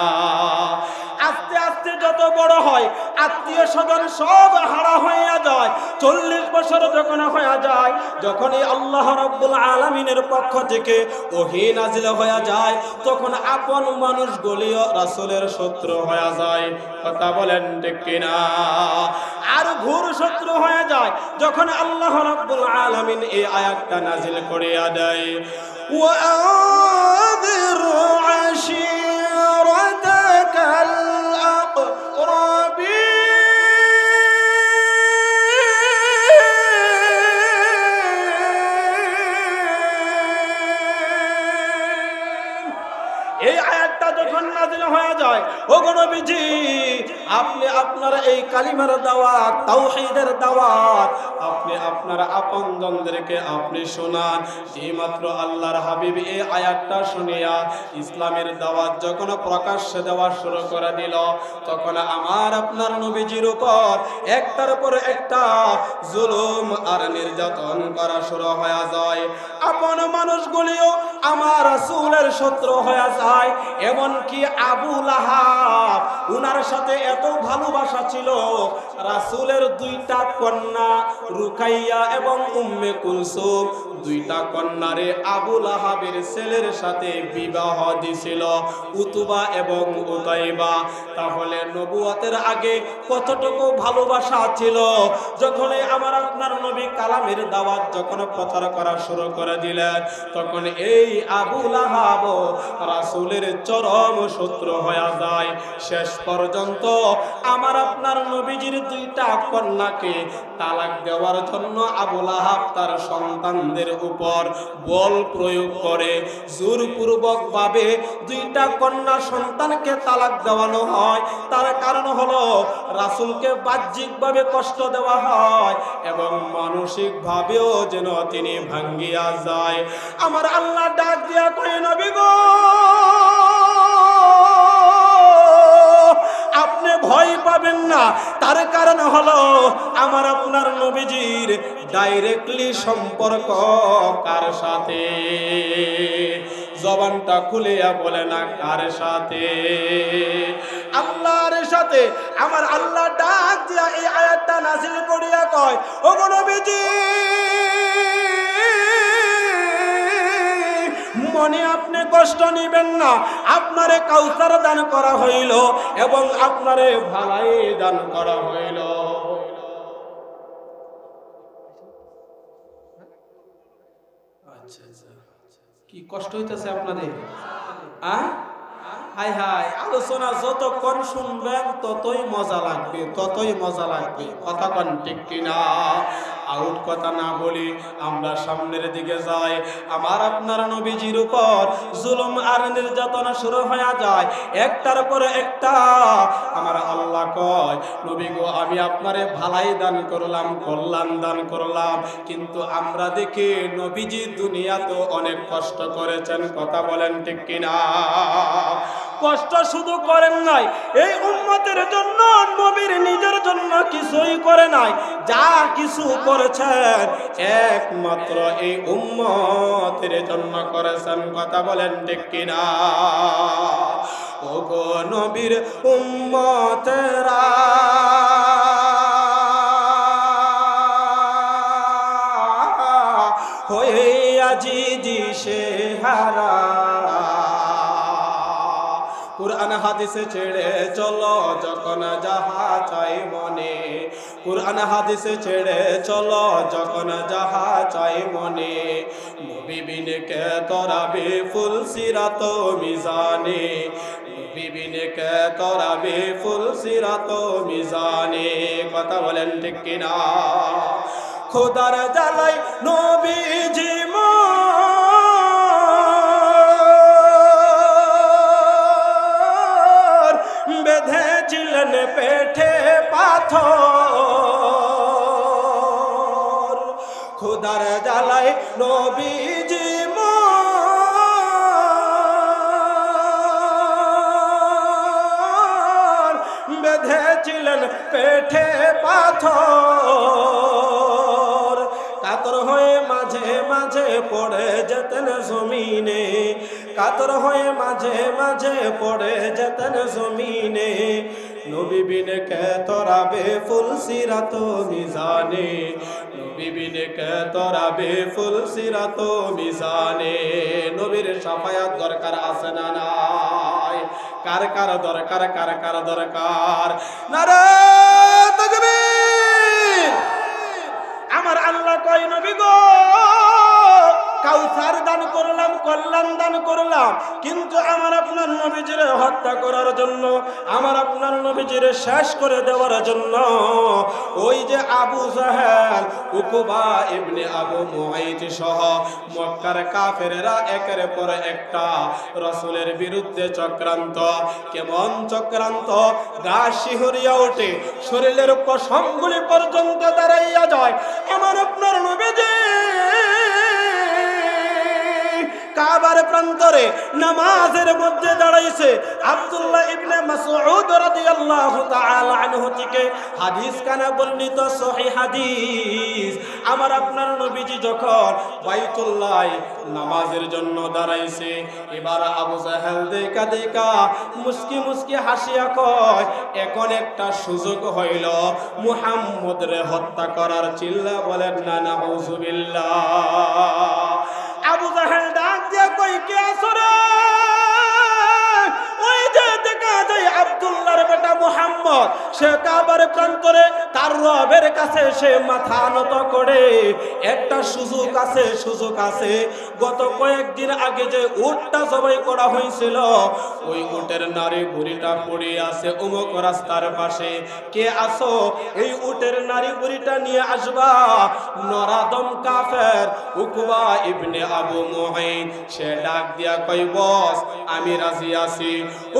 আস্তে আস্তে যত বড় হয় আত্মীয় স্বজন সব হারা হইয়া যায়। 40 বছর যখন হয়ে যায়, যখন এই আল্লাহ রাব্বুল আলামিনের পক্ষ থেকে ওহী নাজিল হয়ে যায়, তখন আপন মানুষগুলিও রাসূলের শত্রু হয়ে যায়। কথা বলেন ঠিক কিনা? আর ঘোর শত্রু হয়ে যায় যখন আল্লাহ রাব্বুল আলামিন এই আয়াতটা নাজিল করিয়া দেয়, ওয়াআযির আশীরাতাকাল আকরাবিন। এই আয়াতটা যখন নাযিল হয়ে যায়, ওগো নবীজি আপনি আপনার এই কালিমার দাওয়াত, তাওহীদের দাওয়াত আপনি আপনার আপনজনদেরকে আপনি শোনান। এইমাত্র আল্লাহর হাবিব এই আয়াতটা শুনিয়া ইসলামের দাওয়াত যখন প্রকাশ্যে দেওয়া শুরু করে দিল, তখন আমার আপনার নবীজির উপর একটার পর একটা জুলুম আর নির্যাতন করা শুরু হয়ে যায়। আপন মানুষগুলিও আমার রাসূলের শত্রু হয়ে যায়। এমনকি আবু লাহাব, উনার সাথে এত ভালোবাসা ছিল, রাসূলের দুইটা কন্যা রুকাইয়া এবং উম্মে কুলসুম, দুইটা কন্যারে আবু লাহাবের ছেলের সাথে বিবাহ দিছিল, উতবা এবং উতাইবা। তাহলে নবুয়তের আগে কতটুকু ভালোবাসা ছিল। যখন আমার আপনার নবী কালামের দাওয়াত যখন প্রচার করা শুরু করে দিলেন, তখন এই আবু লাহাব রাসূলের চরম শত্রু হয়ে যায়। শেষ পর্যন্ত আমার আপনার নবীজির দুইটা কন্যাকে তালাক দেওয়ার জন্য আবু লাহাব তার সন্তানদের উপর বল প্রয়োগ করে জোরপূর্বক ভাবে দুইটা কন্যা সন্তানকে তালাক দেওয়ানো হয়। তার কারণ হলো রাসূলকে বাহ্যিকভাবে কষ্ট দেওয়া হয় এবং মানসিক ভাবেও যেন তিনি ভাঙ্গিয়া যায়। আমার আল্লাহ ডাক দিয়া কয়, নবী গো আপনি ভয় পাবেন না। তার কারণ হলো আমার আপনার নবীজির ডাইরেক্টলি সম্পর্ক কার সাথে? জবানটা খুলিয়া বলে না কার সাথে? আল্লাহর সাথে। আমার আল্লাহ ডাক দিয়া এই আয়াতটা নাযিল করিয়া কয়, ওগো নবীজি মনে আপনি কষ্ট নিবেন না, আপনারে কাউসার দান করা হইল এবং আপনারে ভালাই দান করা হইল। আচ্ছা আচ্ছা, কি কষ্ট হইতেছে আপনাদের? হাই হাই, আলোচনা যতক্ষণ শুনবেন ততই মজা লাগবে, ততই মজা লাগবে। কথা কন ঠিক কিনা? আউট কথা না বলি, আমরা সামনের দিকে যাই, আমার আপনার নবীজির উপর জুলুম আর নির্যাতনা শুরু হয়ে যায় একটার পরে একটা। আমার আল্লাহ কয়, নবী গো আমি আপনারে ভালাই দান করলাম, কল্যাণ দান করলাম, কিন্তু আমরা দেখি নবীজি দুনিয়াতে অনেক কষ্ট করেছেন। কথা বলেন ঠিক কিনা? কষ্ট শুধু করেন নাই, এই উম্মতের জন্য, নবীর নিজের জন্য কিছুই করে নাই। যা কিছু করেছেন একমাত্র এই উম্মতের জন্য করেছেন। কথা বলেন ঠিক কিনা? ও গো নবীর উম্মতেরা, হয়ে আজি দিশে হারা, কুরআন হাদিসে ছেড়ে চলো যখন যাহা চাই মনে, কুরআন হাদিসে ছেড়ে চলো যখন যাহা চাই মনে, নবী বিনে কে তরাবে ফুল সিরাত মিজানে, নবী বিনে কে তরাবে ফুল সিরাত মিজানে। কথা বলেন ঠিক কিনা? খোদার জ্বালাই নবীজি বেঁধেছিলেন পেটে পাথর, খোদার জ্বালায় নবীজি বেঁধেছিলেন পেটে পাথর, কাতর হয়ে মাঝে মাঝে পড়ে যেতেন জমিনে, কাতর হয়ে মাঝে মাঝে পড়ে যেতেন জমিনে, নবী বিনে কে তরাবে ফুল সিরাত মিজানে, নবী বিনে কে তরাবে ফুল সিরাত মিজানে। নবীর শাফায়াত দরকার আছে না নাই? কার কার দরকার, কার কার দরকার? নারে তাকবীর! আমার আল্লাহ কয়, নবী গো কাউসার দান করলাম, কল্যাণ দান করলাম, কিন্তু আমার আপনার নবীজিরে হত্যা করার জন্য, আমার আপনার নবীজিরে শেষ করে দেওয়ার জন্য ওই যে আবু জাহেল, উকবা ইবনে আবু মুআইত সহ মক্কার কাফেররা একের পর একটা রাসূলের বিরুদ্ধে চক্রান্ত। কেমন চক্রান্ত! গা শিহরিয়া ওঠে, শরীরের পশমগুলি পর্যন্ত দাঁড়াইয়া যায়। আমার আপনার নবীজি কাবার প্রান্তরে নামাজের মধ্যে দাঁড়াইছে। আব্দুল্লাহ ইবনে মাসউদ রাদিয়াল্লাহু তাআলা আনহু থেকে হাদিস কানা বর্ণিত, সহিহ হাদিস। আমার আপনার নবীজি যখন বাইতুল্লাহ নামাজের জন্য দাঁড়াইছে, এবার আবু জাহেল দেখা দেখা মুস্কি মুস্কি হাসিয়া কয়, এখন একটা সুযোগ হইল মুহাম্মদরে হত্যা করার। চিল্লা বলেন না নাউযুবিল্লাহ। আবু জাহেল ডাক দিয়া কই, কে আসরে? ওই যে দেখা যায় আব্দুল্লাহর বেটা মুহাম্মদ, সে কাবার প্রান্তরে তার রবের কাছে সে মাথা নত করে। একটা সুযোগ আছে, সুযোগ আছে। গত কয়েকদিন আগে যে উটটা জবাই করা হয়েছিল, ওই উটের নারী বুড়িটা পড়ে আছে অমুক রাস্তার পাশে। কে আসো, এই উটের নারী বুড়িটা নিয়ে আসবা। নরাদম কাফের উকবা ইবনে আবু মুআইত সে ডাক দিয়া কই, বস আমি রাজি আছি।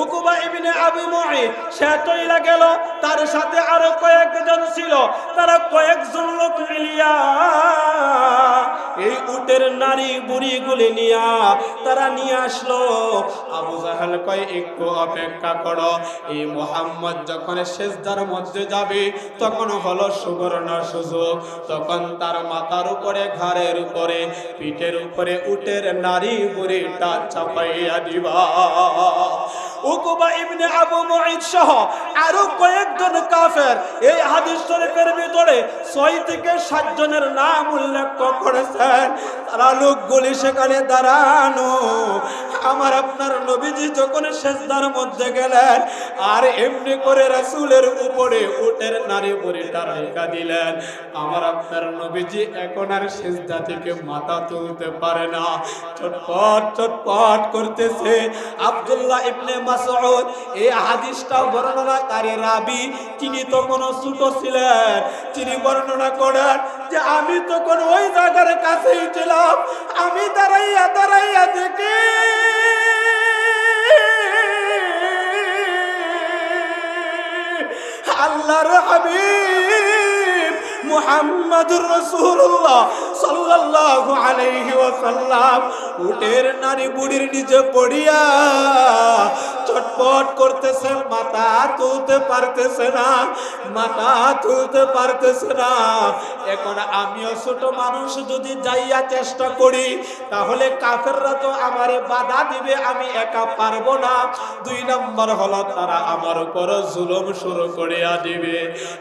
উকবা ইবনে আবু মুআইত সে চইলা গেল, তার সাথে আরো কয়েকজন ছিল। তারা কয়েকজন লোক মিলিয়া এই উটের নারী বুড়িগুলি নিয়া তারা নিয়ে আসলো। আবু জাহেল কয়, একটু অপেক্ষা করো, এই মুহাম্মদ যখন সিজদার মধ্যে যাবে তখন হলো সুবর্ণ সুযোগ। তখন তার মাথার উপরে, ঘাড়ের উপরে, পিঠের উপরে উটের নারী বুড়িটা চাপাইয়া দিবা। উকবা ইবনে আবু মুআইত সহ আরো কয়েকজন কাফের এই হাদিস শরীফের ভিতরে 6 থেকে 7 জনের নাম উল্লেখ করেছেন। তারা লোকগুলি সেখানে দাঁড়ানো। আমার আপনার নবীজি যখন সিজদার মধ্যে গেলেন, আর এমনি করে রাসূলের উপরে উটের নারী বুড়িটা রেখা দিলেন। আমার আপনার নবীজি এখন আর সিজদা থেকে মাথা তুলতে পারে না, চটপট চটপট করতেছে। আব্দুল্লাহ ইবনে মাসউদ এই হাদিসটা বর্ণনাকারী রাবী, তিনি তখন ছোট ছিলেন। তিনি বর্ণনা করেন যে আমি তখন ওই জায়গার কাছেই ছিলাম। আমি দাঁড়াইয়া দাঁড়াইয়া দেখি আল্লাহর হাবিব মুহাম্মাদুর রাসূলুল্লাহ সাল্লাল্লাহু আলাইহি ওয়াসাল্লাম উটের নারী বুড়ির নিচে পড়িয়া চটপট করতেছে, মাথা তুলতে পারতেছে না, মাথা তুলতে পারতেছে না। এখন আমিও ছোট মানুষ, যদি যাইয়া চেষ্টা করি তাহলে কাফেররা তো আমারে বাধা দিবে, আমি একা পারবো না। 2 নম্বর হলো তারা আমার উপর জুলুম শুরু করিয়া দিবে।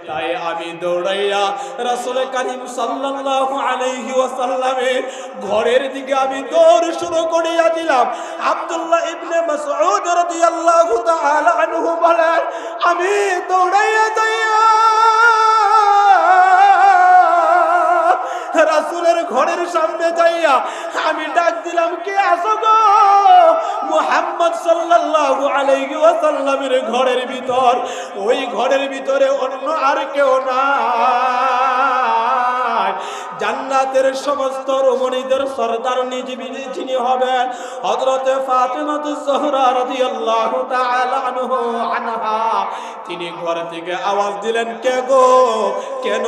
তাই আমি দৌড়াইয়া রাসূল কারীম সাল্লাল্লাহু আলাইহি ওয়াসাল্লামের ঘরের দিকে আমি দৌড় শুরু করিয়া দিলাম। আব্দুল্লাহ ইবনে মাসউদ রাদিয়াল্লাহু তাআলা আনহু বলেন, আমি দৌড়াইয়া যাইয়া রাসূলের ঘরের সামনে যাইয়া আমি ডাক দিলাম, কে আছো গো? মুহাম্মদ সাল্লাল্লাহু আলাইহি ওয়াসাল্লামের ঘরের ভিতর, ওই ঘরের ভিতরে অন্য আর কেউ নাই। জান্নাতের সমস্ত রমণীদের সরদার যিনি হবেন হযরতে ফাতেমাতুজ জোহরা রাদিয়াল্লাহু তাআলা আনহা, তিনি ঘর থেকে আওয়াজ দিলেন, কে গো, কেন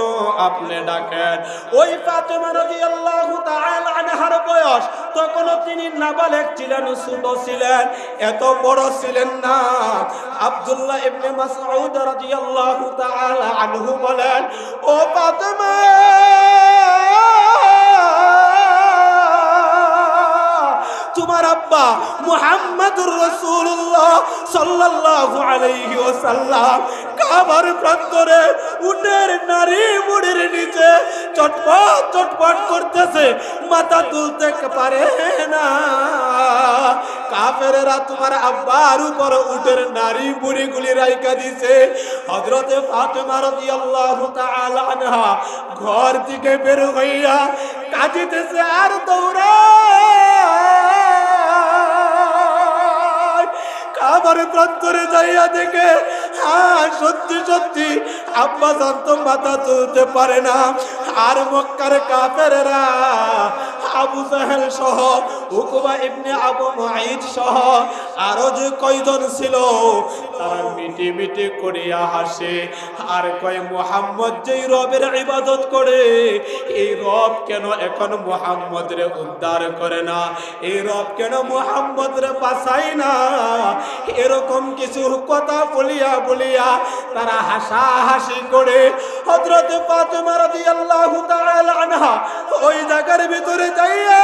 আপনি ডাকেন? ওই ফাতেমা রাদিয়াল্লাহু তাআলা আনহার বয়স তখনও তিনি নাবালেগ ছিলেন, ছোট ছিলেন, এত বড় ছিলেন না। আব্দুল্লাহ ইবনে মাসউদ রাদিয়াল্লাহু তাআলা আনহু বলেন, ও ফাতেমা, তোমার আব্বা মুহাম্মাদুর রাসূলুল্লাহ সাল্লাল্লাহু আলাইহি ওয়াসাল্লাম কাবার প্রান্তরে উটের নারী বুড়ির নিচে চটপট চটপট করতেছে, মাথা তুলতে পারে না। কাফেররা তোমার আব্বার উপর উটের নারী বুড়িগুলি রাইখা দিছে। হযরতে ফাতেমা রাদিয়াল্লাহু তাআলা আনহা ঘর থেকে বের হইয়া কাঁদিতেছে আর কাবার প্রান্তরে যাইয়া দেখে, হ্যাঁ সত্যি সত্যি আব্বা জানতো মাথা তুলতে পারে না। আর মক্কার কাফেররা আবু জাহেল সহ, উকবা ইবনে আবু মুআইদ সহ আরো যে কয়জন ছিল, তারা মিটি মিটি করিয়া হাসে আর কয়, মুহাম্মদ যেই রবের ইবাদত করে, এই রব কেন এখন মুহাম্মদরে উদ্ধার করে না? এই রব কেন মুহাম্মদরে বাঁচায় না? এরকম কিছু কথা বলিয়া বলিয়া তারা হাসাহাসি করে হযরত ফাতেমা রাদিয়াল্লাহু তাআলা আনহা ওই জায়গার ভিতরে যাইয়া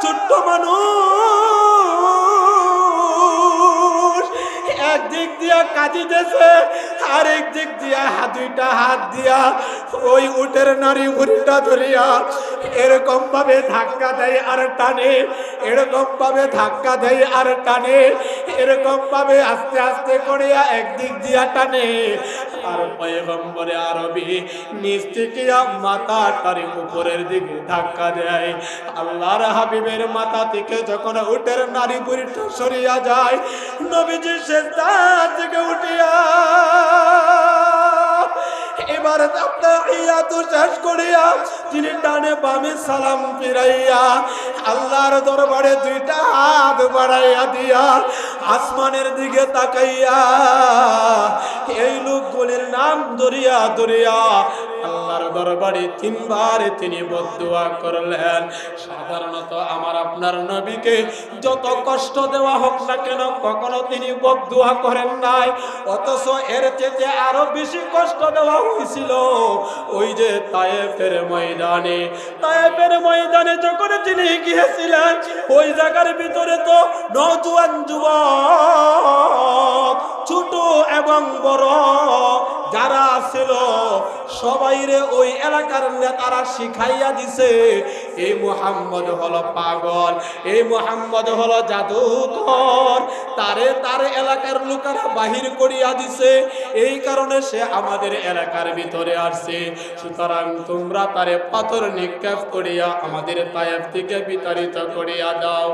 ছোট্ট মানুষ একদিক দিয়া কাঁদিতেছে, আরেক দিক দিয়া দুইটা হাত দিয়া ওই উটের নারী বুড়িটা ধরিয়া এরকম ভাবে ধাক্কা দেয় আর টানে, এরকম ভাবে ধাক্কা দেয় আর টানে, এরকম ভাবে আস্তে আস্তে করিয়া একদিক দিয়া টানে। আর পয়গম্বরে আরবি নিচ থেকে মাথাটার উপরের দিকে ধাক্কা দেয়। আল্লাহর হাবিবের মাথা থেকে যখন উটের নারী বুড়িটা সরিয়া যায়, নবীজি সিজদা থেকে উঠিয়া এবার তাহিয়াতু শেষ করিয়া তিনি ডানে বামে সালাম ফিরাইয়া আল্লাহর দরবারে দুইটা হাত বাড়াইয়া দিয়া আসমানের দিকে তাকাইয়া এই লোকগুলির নাম ধরিয়া ধরিয়া আল্লাহর দরবারে 3 বার তিনি বদদুয়া করলেন। সাধারণত আমার আপনার নবীকে যত কষ্ট দেওয়া হোক না কেন কখনো তিনি বদদুয়া করেন নাই, অথচ এর চেয়ে আরো বেশি কষ্ট দেওয়া হয়েছিল ওই যে তায়েফের ময়দানে। তায়েফের ময়দানে যখন তিনি গিয়েছিলেন, ওই জায়গার ভিতরে তো নওজোয়ান যুবক, ছোট এবং বড় যারা ছিল সবাইরে ওই এলাকার নেতারা শিখাইয়া দিছে, এই মুহাম্মদ হলো পাগল, এই মুহাম্মদ হলো জাদুকর, তার তারে তার এলাকার লোকেরা বাহির করিয়া দিছে, এই কারণে সে আমাদের এলাকার ভিতরে আসছে। সুতরাং তোমরা তারে পাথর নিক্ষেপ করিয়া আমাদের তায়েফ থেকে বিতাড়িত করিয়া দাও।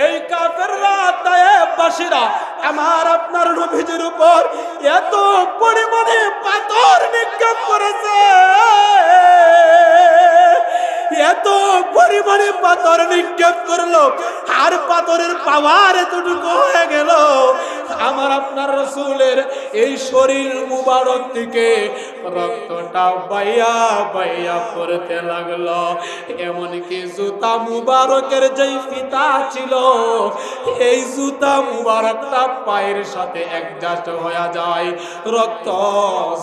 এই কাফেররা তায়েফবাসীরা আমার আপনার নবীজির উপর এত পরিমাণে পাথর নিক্ষেপ করেছে, এত পরিমাণে পাথর নিক্ষেপ করলো, আর পাথরের পাওয়ার এতটুকু হয়ে গেল আমার আপনার রাসূলের এই শরীর মুবারক থেকে রক্তটা বাইয়া বাইয়া পড়তে লাগলো। এমনকি জুতা মুবারকের যেই ফিতা ছিল, এই জুতা মুবারকটা পায়ের সাথে অ্যাডজাস্ট হয়ে যায় রক্ত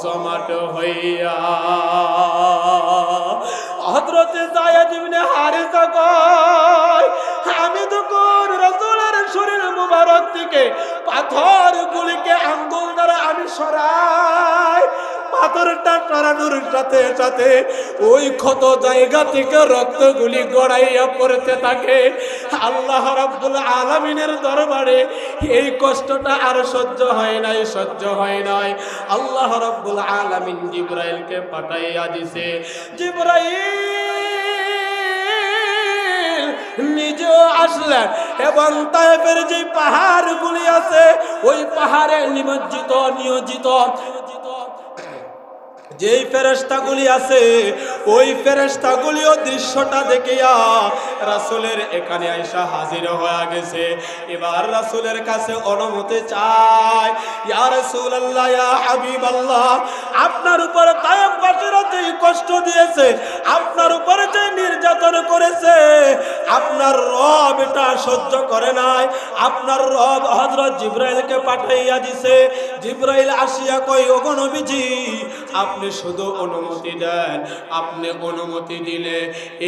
জমাট হইয়া। হযরত যায়েদ ইবনে হারিসা কয়, আমি তখন রাসূলের শরীর মুবারক থেকে পাথরগুলিকে আঙ্গুল দ্বারা আমি সরাই, পাথরটা সরানোর সাথে সাথে ওই ক্ষত জায়গা থেকে রক্তগুলি গড়াইয়া পড়তে থাকে। আল্লাহ রাব্বুল আলামিনের দরবারে এই কষ্টটা আর সহ্য হয় নাই, সহ্য হয় নাই। আল্লাহ রাব্বুল আলামিন জিবরাইলকে পাঠাইয়া দিছে। জিবরাইল নিজেও আসলেন এবং তায়েফের যে পাহাড়গুলি আছে ওই পাহাড়ে নিয়োজিত যেই ফেরেশতাগুলি আছে ওই ফেরেশতাগুলিও দৃশ্যটা দেখিয়া রাসূলের এখানে আইসা হাজির হয়ে গেছে। এবার রাসূলের কাছে অনুমতি চায়, ইয়া রাসূলুল্লাহ, ইয়া হাবিবাল্লাহ, আপনার উপর তায়েফবাসীরা যে কষ্ট দিয়েছে, আপনার উপরে যে নির্যাতন করেছে, আপনার রব এটা সহ্য করে নাই। আপনার রব হযরত জিবরাইলকে পাঠাইয়া দিছে। জিবরাইল আসিয়া কই, ওগো নবীজি, আপনি শুধু অনুমতি দেন, আপনি অনুমতি দিলে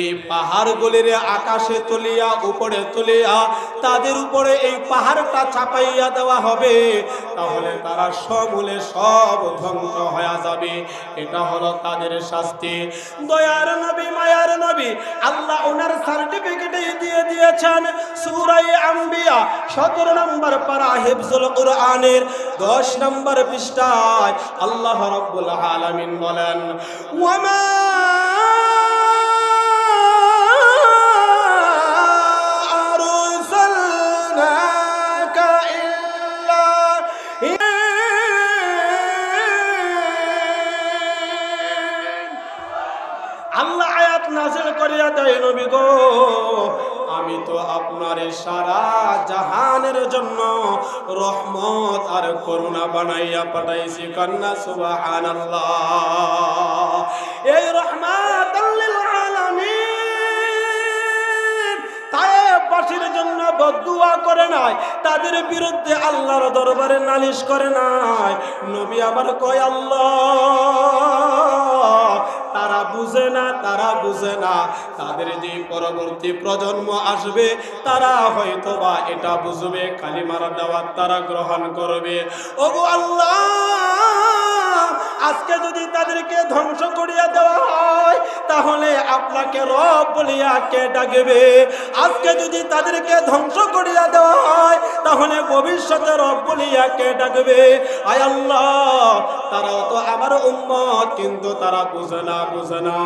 এই পাহাড়গুলির আকাশে তুলিয়া উপরে তুলিয়া তাদের উপরে এই পাহাড়টা চাপাইয়া দেওয়া হবে, তাহলে তারা সমূলে সব ধ্বংস হয়ে যাবে। এটা হলো তাদের শাস্তি। দয়ার নবী, মায়ার নবী, আল্লাহ ওনার সার্টিফিকেট দিয়ে দিয়েছেন। সূরা আম্বিয়া 17 নম্বর পারা হিফজুল কুরআনের 10 নম্বর পৃষ্ঠায় আল্লাহ রাব্বুল আলামিন বলেন, ওয়ামা আরসালনাকা ইল্লা আল্লাহ আয়াত নাযিল করিয়া দেয়, নবী গো, আমি তো আপনার সারা জাহানের জন্য রহমত আর করুণা বানাইয়া পাঠাইছি। কন্যা সুবহানাল্লাহ। এই রহমাতাল লিল আলামিন তায়েফবাসীর জন্য বদদুয়া করে নাই, তাদের বিরুদ্ধে আল্লাহর দরবারে নালিশ করে নাই। নবী আমার কয়, আল্লাহ, তারা বুঝে না, তারা বুঝে না, তাদের যে পরবর্তী প্রজন্ম আসবে তারা হয়তোবা এটা বুঝবে, কালিমার দাওয়াত তারা গ্রহণ করবে। ওগো আল্লাহ, আজকে যদি তাদেরকে ধ্বংস করিয়া দেওয়া হয় তাহলে আপনাকে রব বলিয়া কে ডাকবে? আজকে যদি তাদেরকে ধ্বংস করিয়া দেওয়া হয় তাহলে ভবিষ্যতে রব বলিয়া কে ডাকবে? আয় আল্লাহ, তারাও তো আমার উম্মত, কিন্তু তারা বুঝে না, বুঝে না।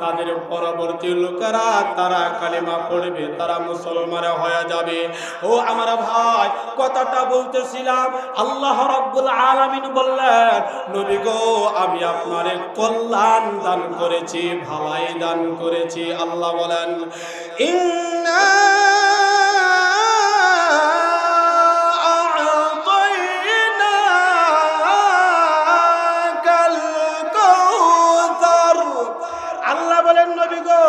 তাদের পরবর্তী লোকেরা তারা কালিমা পড়বে, তারা মুসলমান হয়ে যাবে। ও আমার ভাই, কথাটা বলতেছিলাম, আল্লাহ রাব্বুল আলামিন বললেন, নবী গো, আমি আপনারে কল্যাণ দান করেছি, ভালাই দান করেছি। আল্লাহ বলেন, ইন্না আ'তাইনাকাল কাউসার। আল্লাহ বলেন, নবী গো,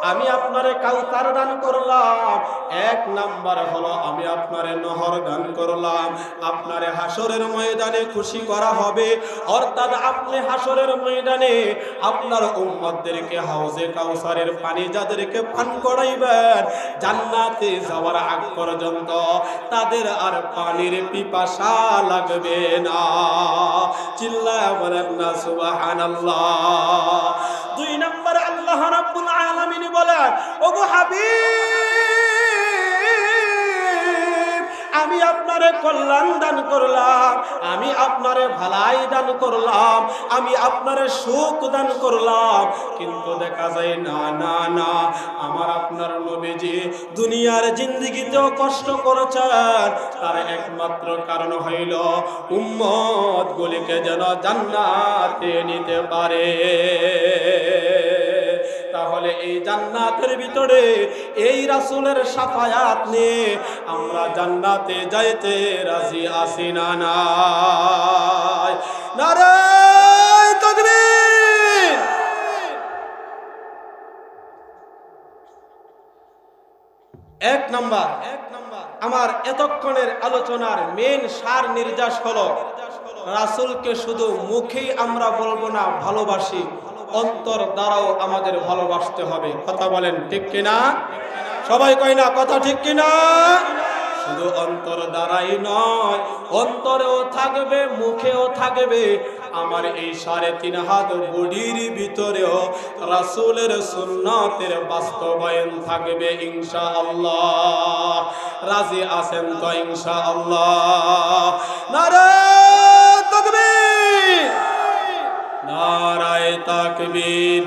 আমি আপনারে কাউসার দান করলাম। এক নাম্বার হলো আমি আপনারে নহর দান করলাম। আপনারে হাসরের ময়দানে খুশি করা হবে, অর্থাৎ আপনি হাসরের ময়দানে আপনার উম্মতদেরকে হাউজে কাউসারের পানি যাদেরকে পান করাইবেন, জান্নাতে যাওয়ার আগ পর্যন্ত তাদের আর পানির পিপাসা লাগবে না। চিল্লায়া বলেন না সুবহানাল্লাহ। দুই নাম্বার আল্লাহ রাব্বুল আলামিন বলেন, ওগো হাবিব, আমি আপনারে কল্যাণ দান করলাম, আমি আপনারে ভালাই দান করলাম, আমি আপনারে সুখ দান করলাম, কিন্তু দেখা যায় না না না, আমার আপনার নবীজি দুনিয়ার জিন্দেগিতেও কষ্ট করেছেন, তার একমাত্র কারণ হইল উম্মত গুলিকে যেন জান্নাতে নিতে পারে। তাহলে এই জান্নাতের ভিতরে এই রাসূলের শাফায়াত নিয়ে আমরা জান্নাতে যাইতে রাজি আছি না নাই? নারে তাকবীর! এক নাম্বার আমার এতক্ষণের আলোচনার মেন সার নির্যাস হলো, রাসূলকে শুধু মুখেই আমরা বলবো না ভালোবাসি, অন্তর দ্বারাও আমাদের ভালোবাসতে হবে। কথা বলেন ঠিক কিনা? সবাই কয় না কথা ঠিক কিনা? শুধু অন্তর দ্বারাই নয়, অন্তরেও থাকবে, মুখেও থাকবে। আমার এই 3.5 হাত বডির ভিতরেও রাসূলের সুন্নাতের বাস্তবায়ন থাকবে ইনশাআল্লাহ। রাজি আছেন তো ইনশাআল্লাহ? নারে তাকবীর! নারায়ে তাকবীর!